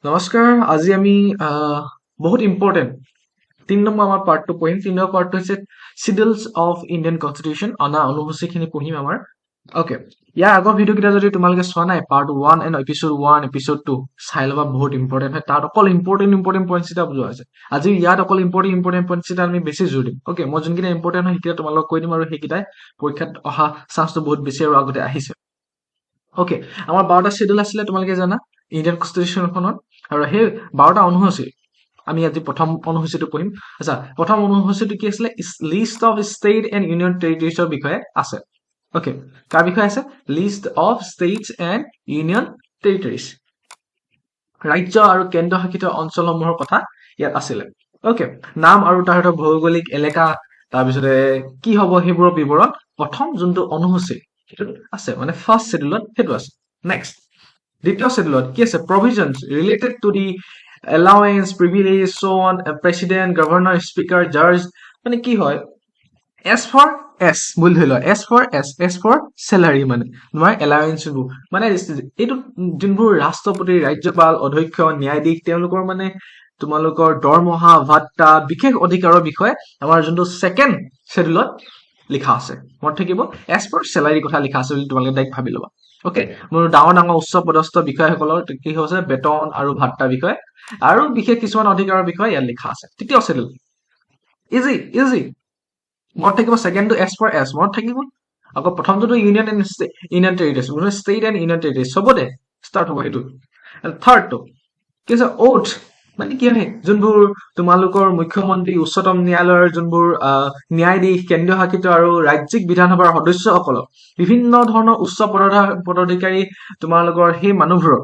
নমস্কাৰ আজি আমি বহুত ইম্পৰ্টেণ্ট 3 নম্বৰ আমাৰ পাৰ্টটো পঢ়িম 3 নম্বৰ পাৰ্টটো হৈছে শিডিউলছ অফ ইণ্ডিয়ান কনষ্টিটিউশ্যন অনুসূচীখিনি পঢ়িম আমাৰ ওকে ইয়াৰ আগৰ ভিডিঅ' কেইটা যদি তোমালোকে চোৱা নাই পাৰ্ট 1 এণ্ড এপিসোড 1 এপিসোড 2 চাই ল'বা বহুত ইম্পৰ্টেণ্ট হয় তাত অকল ইম্পৰ্টেণ্ট পইণ্টছ এটা বুজোৱা আছে আজি ইয়াত অকল ইম্পৰ্টেণ্ট পইণ্টছ এটা আমি বেছি জোৰ দিম ওকে মই যোনকেইটা ইম্পৰ্টেণ্ট হয় সেইকেইটা তোমালোকক কৈ দিম আৰু সেইকেইটাই পৰীক্ষাত অহা চান্সটো বহুত বেছি আৰু আগতে আহিছে ওকে আমাৰ 12টা শিডিউল আছিলে তোমালোকে জানা ইণ্ডিয়ান কনষ্টিটিউশ্যনখনত আৰু সেই 12টা অনুসূচী আমি আজি প্ৰথম অনুসূচীটো পঢ়িম আচ্ছা প্ৰথম অনুসূচীটো কি আছিলে list of state and union টেৰিটৰিজৰ বিষয়ে আছে ওকে কাৰ বিষয়ে আছে list of states and union territories ৰাজ্য আৰু কেন্দ্ৰশাসিত অঞ্চলসমূহৰ কথা ইয়াত আছিলে ওকে নাম আৰু তাৰ ভৌগোলিক এলেকা তাৰপিছতে কি হ'ব সেইবোৰৰ বিৱৰণ প্ৰথম যোনটো অনুসূচী সেইটো আছে মানে ফাৰ্ষ্ট শিডিউলত সেইটো আছে নেক্সট দ্বিতীয় শিডিউলত কি আছে provisions related to the allowance privilege so on president governor speaker judge মানে কি হয় s for s বুল ধৰি লয় s for salary মানে তোমাৰ allowance মানে এইটো যোনবোৰ ৰাষ্ট্ৰপতি ৰাজ্যপাল অধ্যক্ষ ন্যায়াধীশ তেওঁলোকৰ মানে তোমালোকৰ দৰমহা ভাত্তা বিশেষ অধিকাৰৰ বিষয়ে আমাৰ যোনটো সেকেন্ড শিডিউলত লিখা আছে মনত থাকিব as for salary কথা লিখা আছে বুলি তোমালোকে ডাইৰেক্ট ভাবি ল'বা ওকে মোৰ ডাঙৰ উচ্চ পদস্থ বিষয়সকলৰ কি হৈছে বেতন আৰু ভাত্তা বিষয় আৰু বিশেষ কিছুমান অধিকাৰৰ বিষয়ে ইয়াত লিখা আছে তৃতীয় শিডিউল ইজি মনত থাকিব সেকেন্ডটো এছ ফৰ এছ মনত থাকিব আকৌ প্ৰথমটো union territories state and union territories চবতে ষ্টাৰ্ট হ'ব এইটো থাৰ্ডটো কি আছে ওথ মানে কি হয় যোনবোৰ তোমালোকৰ মুখ্যমন্ত্ৰী উচ্চতম ন্যায়ালয়ৰ যোনবোৰ ন্যায়াধীশ কেন্দ্ৰীয় শাসিত আৰু ৰাজ্যিক বিধানসভাৰ সদস্যসকলক বিভিন্ন ধৰণৰ উচ্চ পদাধিকাৰী তোমালোকৰ সেই মানুহবোৰক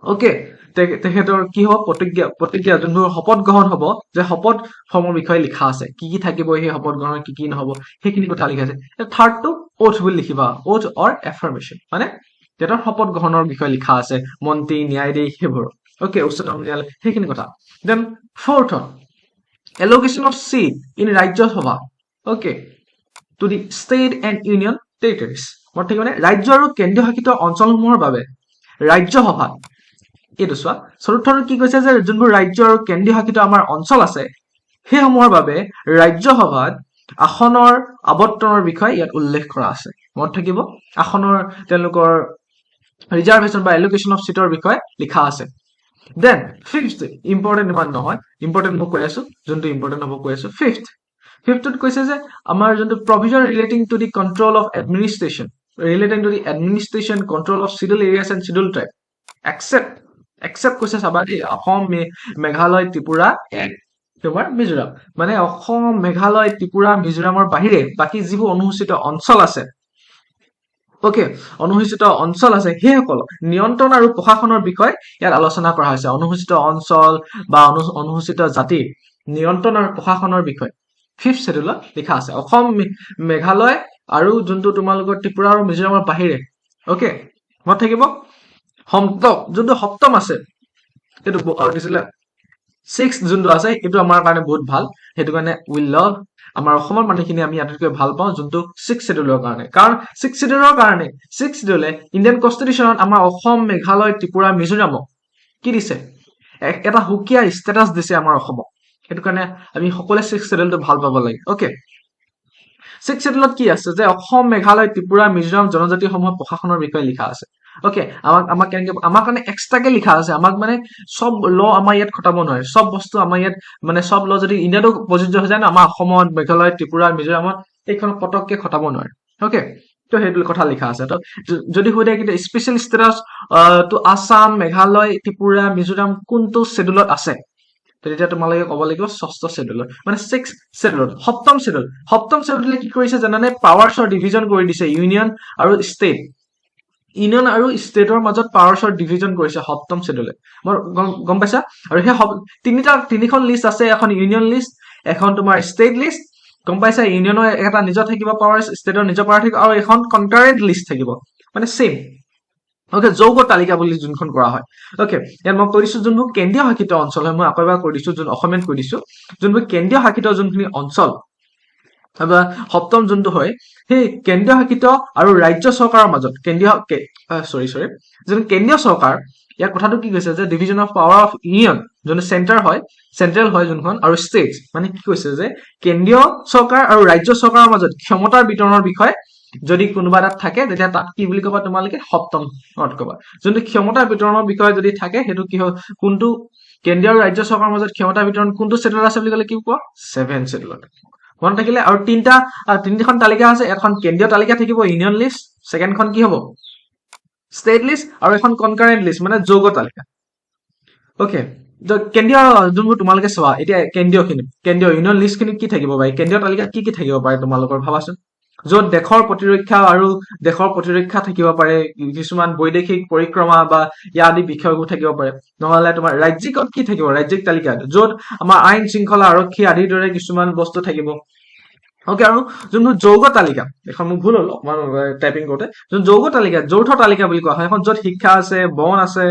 ওকে তেখেতৰ কি হ'ব প্ৰতিজ্ঞা যোনবোৰ শপত গ্ৰহণ হ'ব যে শপত ফৰ্মৰ বিষয়ে লিখা আছে কি থাকিব সেই শপত গ্ৰহণ কি নহ'ব সেইখিনি কথা লিখা আছে থাৰ্ডটো ওথ বুলি লিখিবা ওথ অৰ এফাৰ্মেশ্যন মানে তেখেতৰ শপত গ্ৰহণৰ বিষয়ে লিখা আছে মন্ত্ৰী ন্যায়াধীশ সেইবোৰ ওকে উচ্চতম ন্যায়ালয় সেইখিনি কথা দেন ফৰ্থত allocation of seat in Rajya Sabha okay to the state and union territories মনত থাকিব মানে ৰাজ্য আৰু কেন্দ্ৰীয় শাসিত অঞ্চলসমূহৰ বাবে ৰাজ্যসভাত এইটো চোৱা চতুৰ্থটো কি কৈছে যে যোনবোৰ ৰাজ্য আৰু কেন্দ্ৰীয় শাসিত আমাৰ অঞ্চল আছে সেইসমূহৰ বাবে ৰাজ্যসভাত আসনৰ আবণ্টনৰ বিষয়ে ইয়াত উল্লেখ কৰা আছে মনত থাকিব আসনৰ তেওঁলোকৰ ৰিজাৰ্ভেশ্যন বা এলোকেশ্যন অফ চিটৰ বিষয়ে লিখা আছে দেন ফিফথ ইম্পৰ্টেণ্ট ইমান নহয় ইম্পৰ্টেণ্ট মই কৈ আছো যোনটো ইম্পৰ্টেণ্ট হ'ব কৈ আছো ফিফথত কৈছে যে আমাৰ যোনটো provision relating to the control of administration control of schedule areas and schedule tribe accept কৈছে চাবা দেই অসম মেঘালয় ত্ৰিপুৰা তোমাৰ মিজোৰাম মানে অসম মেঘালয় ত্ৰিপুৰা মিজোৰামৰ বাহিৰে বাকী যিবোৰ অনুসূচিত অঞ্চল আছে ওকে অনুসূচিত অঞ্চল আছে সেইসকল নিয়ন্ত্ৰণ আৰু প্ৰশাসনৰ বিষয়ে ইয়াত আলোচনা কৰা হৈছে অনুসূচিত অঞ্চল বা অনুসূচিত জাতি নিয়ন্ত্ৰণ আৰু প্ৰশাসনৰ বিষয়ে ফিফথ শিডিউলত লিখা আছে অসম মেঘালয় আৰু যোনটো তোমালোকৰ ত্ৰিপুৰা আৰু মিজোৰামৰ বাহিৰে ওকে মনত থাকিব যোনটো সপ্তম আছে সেইটো দিছিলে ছিক্স যোনটো আছে এইটো আমাৰ কাৰণে বহুত ভাল সেইটো কাৰণে উই লাভ আমাৰ অসমৰ মানুহখিনি আমি আটাইতকৈ ভাল পাওঁ যোনটো ছিক্স শিডিউলৰ কাৰণে কাৰণ ছিক্স শিডিউলে ইণ্ডিয়ান কনষ্টিটিউশ্যনত আমাৰ অসম মেঘালয় ত্ৰিপুৰা মিজোৰামক কি দিছে এটা সুকীয়া ষ্টেটাছ দিছে আমাৰ অসমক সেইটো কাৰণে আমি সকলোৱে ছিক্স শিডিউলটো ভাল পাব লাগে ওকে ছিক্স শিডিউলত কি আছে যে অসম মেঘালয় ত্ৰিপুৰা মিজোৰাম জনজাতিসমূহৰ প্ৰশাসনৰ বিষয়ে লিখা আছে ওকে আমাক কেনেকে আমাৰ কাৰণে এক্সট্ৰাকে লিখা আছে আমাক মানে সব ল আমাৰ ইয়াত খটাব নোৱাৰে সব বস্তু আমাৰ ইয়াত মানে সব ল যদি ইণ্ডিয়াতো প্ৰযোজ্য হৈ যায় ন আমাৰ অসমত মেঘালয় ত্ৰিপুৰা মিজোৰামত এইখন পটককে খটাব নোৱাৰে ওকে তো সেইটো কথা লিখা আছে তো যদি সুধে কিন্তু special status to Assam Meghalaya Tripura Mizoram কোনটো শিডিউলত আছে তেতিয়া তোমালোকে ক'ব লাগিব ষষ্ঠ শিডিউলত মানে ছিক্স শিডিউলত সপ্তম শিডিউলে কি কৰিছে জানানে পাৱাৰ্ছৰ ডিভিজন কৰি দিছে ইউনিয়ন আৰু ষ্টেট ইউনিয়ন আৰু ষ্টেটৰ মাজত পাৱাৰ্ছৰ ডিভিজন কৰিছে সপ্তম শিডিউলে মই গম পাইছা আৰু সেই তিনিখন লিষ্ট আছে এখন ইউনিয়ন লিষ্ট এখন তোমাৰ ষ্টেট লিষ্ট গম পাইছা ইউনিয়নৰ এটা নিজৰ থাকিব পাৱাৰ ষ্টেটৰ নিজৰ পাৱাৰ থাকিব আৰু এখন কনকাৰেণ্ট লিষ্ট থাকিব মানে সেম ওকে যৌগ তালিকা বুলি যোনখন কৰা হয় ওকে ইয়াত মই কৈ দিছো যোনবোৰ কেন্দ্ৰীয় শাসিত অঞ্চল হয় মই আকৌ এবাৰ কৈ দিছো যোন অসমীয়াত কৈ দিছো যোনবোৰ কেন্দ্ৰীয় শাসিত যোনখিনি অঞ্চল সপ্তম যোনটো হয় সেই কেন্দ্ৰীয় শাসিত আৰু ৰাজ্য চৰকাৰৰ মাজত যোন কেন্দ্ৰীয় চৰকাৰ ইয়াৰ কথাটো কি কৈছে যে division of power of union যোনটো চেন্ট্ৰেল হয় যোনখন আৰু ষ্টেটছ মানে কি কৈছে যে কেন্দ্ৰীয় চৰকাৰ আৰু ৰাজ্য চৰকাৰৰ মাজত ক্ষমতাৰ বিতৰণৰ বিষয়ে যদি কোনোবা তাত থাকে তেতিয়া তাক কি বুলি ক'বা তোমালোকে সপ্তম ক'বা যোনটো ক্ষমতাৰ বিতৰণৰ বিষয়ে যদি থাকে সেইটো কি হয় কোনটো কেন্দ্ৰীয় আৰু ৰাজ্য চৰকাৰৰ মাজত ক্ষমতা বিতৰণ কোনটো ষ্টেটত আছে বুলি ক'লে কি কোৱা 7 ষ্টেটত মনত থাকিলে আৰু তিনিখন তালিকা আছে এখন কেন্দ্ৰীয় তালিকা থাকিব ইউনিয়ন লিষ্ট সেকেন্ডখন কি হ'ব ষ্টেট লিষ্ট আৰু এখন কনকাৰেন্ট লিষ্ট মানে যৌগ তালিকা ওকে তো কেন্দ্ৰীয় যোনবোৰ তোমালোকে চোৱা এতিয়া কেন্দ্ৰীয় ইউনিয়ন লিষ্ট খিনি কি থাকিব পাৰে কেন্দ্ৰীয় তালিকাত কি থাকিব পাৰে তোমালোকৰ ভাবাচোন য'ত দেশৰ প্ৰতিৰক্ষা থাকিব পাৰে কিছুমান বৈদেশিক পৰিক্ৰমা বা আদি বিষয়বোৰ থাকিব পাৰে নহলে তোমাৰ ৰাজ্যিকত কি থাকিব ৰাজ্যিক তালিকাত য'ত আমাৰ আইন শৃংখলা আৰক্ষী আদিৰ দৰে কিছুমান বস্তু থাকিব ওকে আৰু যোনটো যৌগ তালিকা এখন মোক ভুল হ'ল অকমান টাইপিং কৰোতে যোন যৌগ তালিকা যৌথ তালিকা বুলি কোৱা হয় এখন য'ত শিক্ষা আছে বন আছে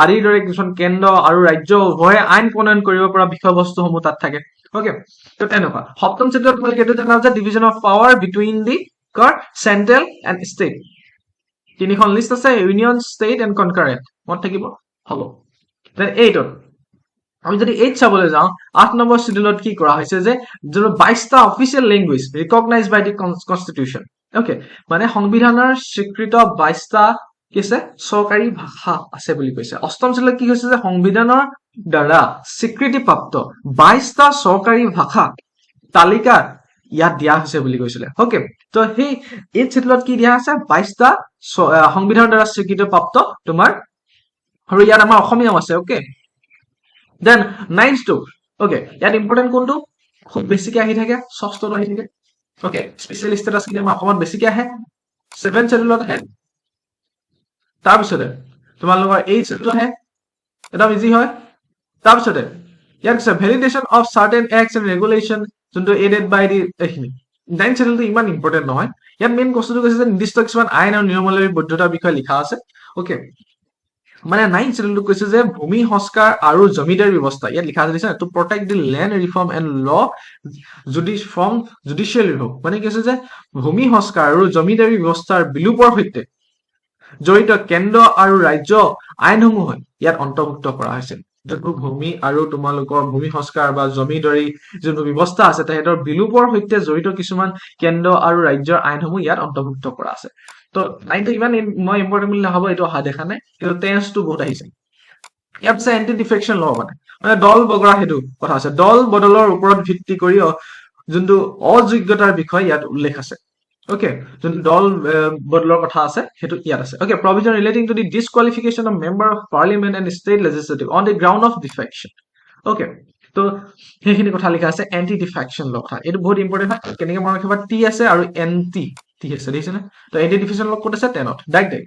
আদিৰ দৰে কিছুমান কেন্দ্ৰ আৰু ৰাজ্য উভয়ে আইন প্ৰণয়ন কৰিব পৰা বিষয়বস্তুসমূহ তাত থাকে ওকে তো তেনেকুৱা সপ্তম ছেটত তোমালোকে এইটো জানা যে division of power between the central and state তিনিখন লিষ্ট আছে ইউনিয়ন ষ্টেট এণ্ড কনকাৰেণ্ট মনত থাকিব হ'ব দেন 8ত আমি যদি 8 চাবলৈ যাওঁ 8 নম্বৰ শিডিউলত কি কৰা হৈছে যে 22টা official language recognise by the constitution okay মানে সংবিধানৰ স্বীকৃত 22টা কি আছে চৰকাৰী ভাষা আছে বুলি কৈছে অষ্টম শিডিউলত কি কৈছে যে সংবিধানৰ দ্বাৰা স্বীকৃতিপ্ৰাপ্ত 22টা চৰকাৰী ভাষা তালিকা ইয়াত দিয়া হৈছে বুলি কৈছিলে ওকে তো সেই 8 শিডিউলত কি দিয়া আছে 22টা সংবিধানৰ দ্বাৰা স্বীকৃতিপ্ৰাপ্ত তোমাৰ আৰু ইয়াত আমাৰ অসমীয়াও আছে okay Then 9th to okay ইয়াত ইম্পৰ্টেন্ট কোনটো খুব বেছিকে আহি থাকে ষষ্ঠটো আহি থাকে ওকে স্পেশাল স্ট্যাটাস কি আমাৰ অসমত বেছিকে আহে 7 শিডিউলত আহে তাৰপিছতে তোমালোকৰ 8 শিডিউলত আহে এটা ইজি হয় তাৰপিছতে ইয়াত আছে ভেলিডেশন অফ সাৰ্টেন এক্টস এণ্ড ৰেগুলেশন যোনটো এডেড বাই দি এইখিনি 9 শিডিউলটো ইমান ইম্পৰ্টেন্ট নহয় ইয়াত মেইন বস্তুটো কৈছে যে নিৰ্দিষ্ট কিছুমান আইন আৰু নিয়মাৱলীৰ বৈধতাৰ বিষয়ে লিখা আছে ওকে মানে 9 শিডিউলটো কৈছে যে ভূমি সংস্কাৰ আৰু জমিদাৰী ব্যৱস্থা ইয়াত লিখা আছে to protect the land reform and ল ফ্ৰম জুডিচিয়েল ৰিভোক মানে কি আছে যে ভূমি সংস্কাৰ আৰু জমিদাৰী ব্যৱস্থাৰ বিলোপৰ সৈতে জড়িত কেন্দ্ৰ আৰু ৰাজ্য আইনসমূহ ইয়াত অন্তৰ্ভুক্ত কৰা হৈছে ভূমি আৰু তোমালোকৰ ভূমি সংস্কাৰ বা জমিদাৰী যোনটো ব্যৱস্থা আছে তাহাঁতৰ বিলোপৰ সৈতে জড়িত কিছুমান কেন্দ্ৰ আৰু ৰাজ্যৰ আইনসমূহ ইয়াত অন্তৰ্ভুক্ত কৰা আছে তো 9টো ইমান মই ইম্পৰ্টেন্ট বুলি নহব এইটো অহা দেখা নাই কিন্তু 10টো বহুত আহিছে ইয়াত আছে এন্টি ডিফেকশন ল মানে দল বগৰা হেতু কথা আছে দল বদলৰ ওপৰত ভিত্তি কৰি যোনটো অযোগ্যতাৰ বিষয় ইয়াত উল্লেখ আছে ওকে যোনটো দল বদলৰ কথা আছে হেতু ইয়াত আছে okay provision relating to the disqualification of member of parliament and state legislative on the ground of defection okay তো সেইখিনি কথা লিখা আছে এন্টি ডিফেকশন ল কথা এইটো বহুত ইম্পৰ্টেন্ট হয় কেনেকৈ মনত ৰাখিবা টি আছে আৰু এন্টি ঠিক আছে দেখিছে না তো এন্টি ডিফেকশন ল ক'ত আছে 10ত ডাইৰেক্ট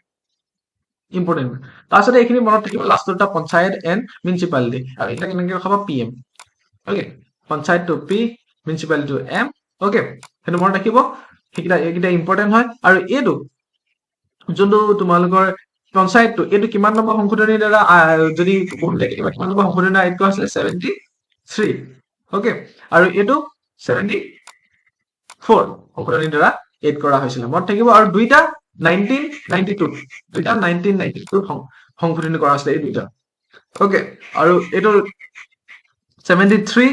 ইম্পৰ্টেন্ট তাৰপিছতে এইখিনি মনত থাকিব লাষ্টটা পঞ্চায়ত এণ্ড মিউনিচিপালিটি আৰু এটা কেনেকৈ ৰখাবা PM okay panchayat to P municipality to M okay সেইটো মনত ৰাখিব এইকেইটা ইম্পৰ্টেন্ট হয় আৰু এইটো যোনটো তোমালোকৰ পঞ্চায়তটো এইটো কিমান নম্বৰ সংশোধনীৰ দ্বাৰা যদি কিমান নম্বৰ সংশোধনী আইন কৰা হৈছিলে 73 ওকে আৰু এইটো 74 সংশোধনীৰ দ্বাৰা এড কৰা হৈছিলে মনত থাকিব আৰু দুইটা 1992 দুইটা 1992 সংশোধনী কৰা হৈছিলে এই দুইটা ওকে আৰু এইটো 73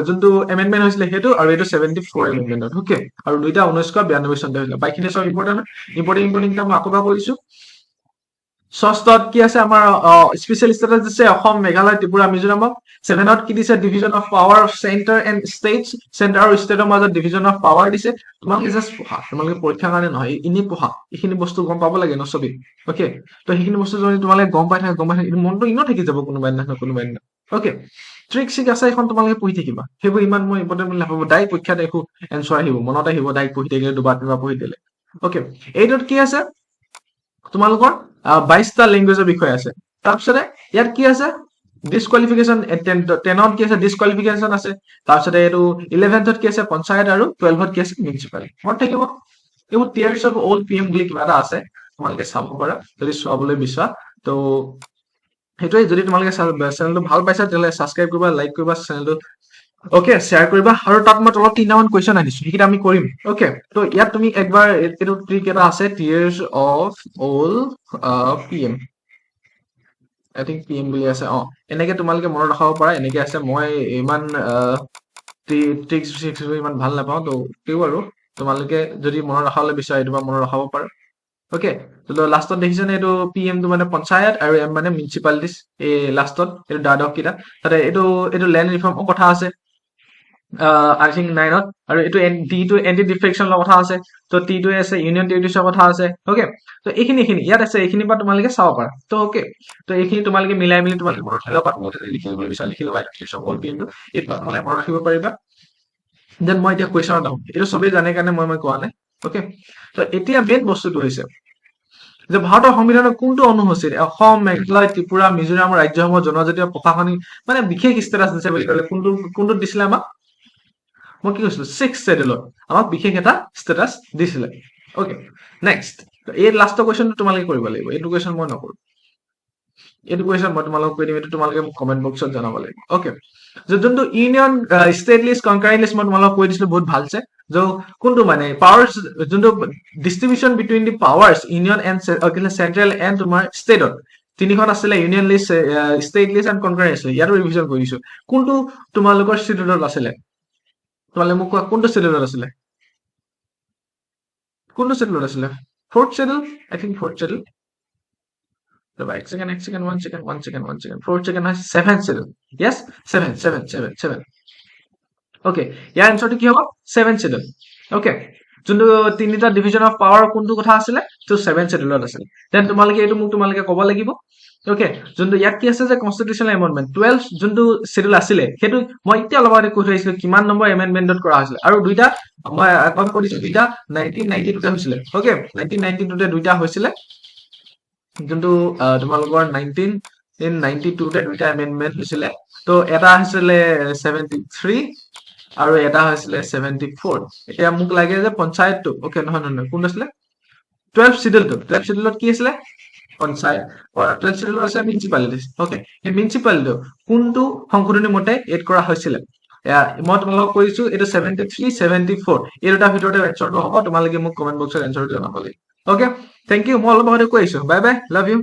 যোনটো এমেন্ডমেন্ট হৈছিলে হেতু আৰু এইটো 74 এমেন্ডমেন্ট ওকে আৰু দুইটা 1992 চনত হৈছিলে বাইখিনি সব ইম্পৰ্টেন্ট কাম আকবা কৰিছো ষষ্ঠত কি আছে আমাৰ স্পেশাল ষ্টেটাস দিছে অসম মেঘালয় ত্ৰিপুৰা মিজোৰামক 7ত কি দিছে division of power of centre and states centre আৰু ষ্টেটৰ মাজত ডিভিজন অফ পাৱাৰ দিছে তোমালোকে জাস্ট পঢ়া তোমালোকে পৰীক্ষাৰ কাৰণে নহয় ইনি পঢ়া এইখিনি বস্তু গম পাব লাগে ন সবি ওকে তো সেইখিনি বস্তু যদি তোমালোকে গম পাই থাকে মনটো ইনো থাকি যাব কোনোবা দিনা ওকে ট্ৰিক চিক আছে এখন তোমালোকে পঢ়ি থাকিবা সেইবোৰ ইমান মই ইম্পৰ্টেন্ট বুলি নাভাবো ডাইৰেক্ট পৰীক্ষাত একো এনসাৰ আহিব মনত আহিব ডাইৰেক্ট পঢ়ি থাকিলে দুবাৰ তিনিবাৰ পঢ়ি দিলে ওকে এইটোত কি আছে তোমালোকৰ 22টা ল্যাঙ্গুৱেজৰ বিষয় আছে তাৰপিছতে ইয়াত কি আছে ডিসকুৱালিফিকেশন 10ত কি আছে ডিসকুৱালিফিকেশন আছে তাৰপিছতে এইটো 11th কি আছে পঞ্চায়ত আৰু 12th কি আছে মিউনিচিপালিটি মনত থাকিব এইবোৰ টিয়াৰ্স অফ অল পিএম বুলি কিবা এটা আছে তোমালোকে চাব পাৰা যদি চাবলৈ বিচৰা তো হেতুৱে যদি তোমালোকে চেনেলটো ভাল পাইছা তেলে সাবস্ক্ৰাইব কৰিবা লাইক কৰিবা চেনেলটো ওকে শেয়াৰ কৰিবা আৰু তাত মই তলত 3টামান কোৱেশ্চন আনিছো সেইটা আমি কৰিম ওকে তো ইয়াত তুমি একবাৰ এইটো ট্ৰিক এটা আছে tiers of all PM I think PM বুলি আছে এনেকে তোমালোকে মনত ৰখাব পাৰা এনেকে আছে মই ইমান ট্ৰিক্স ইমান ভাল নাপাওঁ তো কেও আৰু তোমালোকে যদি মনত ৰখাবলৈ বিচাৰা এইটো মনত ৰখাব পাৰা ওকে তো লাষ্টত দেখিছানে এইটো PM টো মানে পঞ্চায়ত আৰু M মানে মিউনিচিপালিটিজ এই লাষ্টত এইটো দ্বাদশ কিটা তাতে এইটো লেণ্ড ৰিফৰ্মৰ কথা আছে I think 9ত আৰু এইটো D টো এন্টি ডিফেকশ্যনৰ কথা আছে তো T টোৱে আছে ইউনিয়ন টেৰিটৰিজৰ কথা আছে ওকে তো এইখিনি ইয়াত আছে এইখিনি পৰা তোমালোকে চাব পাৰা তো ওকে তো এইখিনি তোমালোকে মিলাই মিলি তোমালোকে মনত ৰাখিব পাৰা লিখিব বিচাৰা লিখিব পাৰা কিন্তু এইটো মানে মনত ৰাখিব পাৰিবা দেন মই এতিয়া কুৱেশ্যনত আহোঁ এইটো চবেই জানে কাৰণে মই কোৱা নাই ওকে তো এতিয়া মেইন বস্তুটো হৈছে যে ভাৰতৰ সংবিধানৰ কোনটো অনুসূচীত অসম মেঘালয় ত্ৰিপুৰা মিজোৰাম ৰাজ্যসমূহৰ জনজাতীয় প্ৰশাসনিক মানে বিশেষ ষ্টেটাছ দিছে বুলি ক'লে কোনটোত দিছিলে আমাক মই কি কৈছিলো 6th শেডিউলত আমাক বিশেষ এটা ষ্টেটাছ দিছিলে ওকে নেক্সট এই লাষ্ট কুৱেশ্যনটো তোমালোকে কৰিব লাগিব এইটো কুৱেশ্যন মই নকৰোঁ এইটো কুৱেশ্যন মই তোমালোকক কৈ দিম এইটো তোমালোকে কমেণ্ট বক্সত জনাব লাগিব ওকে যোনটো ইউনিয়ন ষ্টেট লিষ্ট কনকাৰেণ্ট লিষ্ট মই তোমালোকক কৈ দিছিলো বহুত ভালছে যে কোনটো মানে পাৱাৰ্ছ যোনটো distribution between the powers union and central and তোমাৰ ষ্টেটত তিনিখন আছিলে union list state list and concurrent আছিলে ইয়াতো ৰিভিজন কৰি দিছো কোনটো তোমালোকৰ ষ্টেটত আছিলে তোমালোকে মোক কোৱা কোনটো শেডিউলত আছিলে কোনটো শেডিউলত আছিলে 4th শেডিউল আই থিংক 4th শেডিউল এক সেকেন্ড 1 সেকেন্ড 4th সেকেন্ড হয় 7th শেডিউল ইয়েস 7 ওকে ইয়াৰ এনসাৰটো কি হ'ব 7th শেডিউল ওকে যোনটো তিনিটা ডিভিজন অফ পাৱাৰ কোনটো কথা আছিলে তো 7th শেডিউলত আছিলে দেন তোমালোকে এইটো মোক তোমালোকে ক'ব লাগিব ওকে যোনটো ইয়াত কি আছে যে কনষ্টিটিউচনেল এমেণ্ডমেণ্ট 12 যোনটো শেডিউল আছিলে সেইটো মই এতিয়া অলপ আগতে কৈ থৈছিলো কিমান নম্বৰ এমেণ্ডমেণ্টত কৰা হৈছিলে আৰু দুইটা মই আগত কৰিছো দুইটা 1992 হৈছিলে ওকে 1992 দুইটা হৈছিলে যোনটো তোমালোকৰ 1992 দুইটা এমেণ্ডমেণ্ট হৈছিলে তো এটা হৈছিলে 73 আৰু এটা হৈছিলে 74 এতিয়া মোক লাগে যে পঞ্চায়তটো ওকে নহয় কোন আছিলে 12 শেডিউলত কি আছিলে পঞ্চায়ত 12 শেডিউলত আছে মিউনিচিপালিটিজ ওকে এই মিউনিচিপালিটি কোনটো সংশোধনী মতে এড কৰা হৈছিলে মই তোমালোকক কৈছো এটা 73 74 এই দুটা ভিতৰতে এনসাৰটো হ'ব তোমালোকে মোক কমেন্ট বক্সত এনসাৰটো জনাব লাগিব ওকে থ্যাংক ইউ মই অলপ আগতে কৈছো বাই বাই লাভ ইউ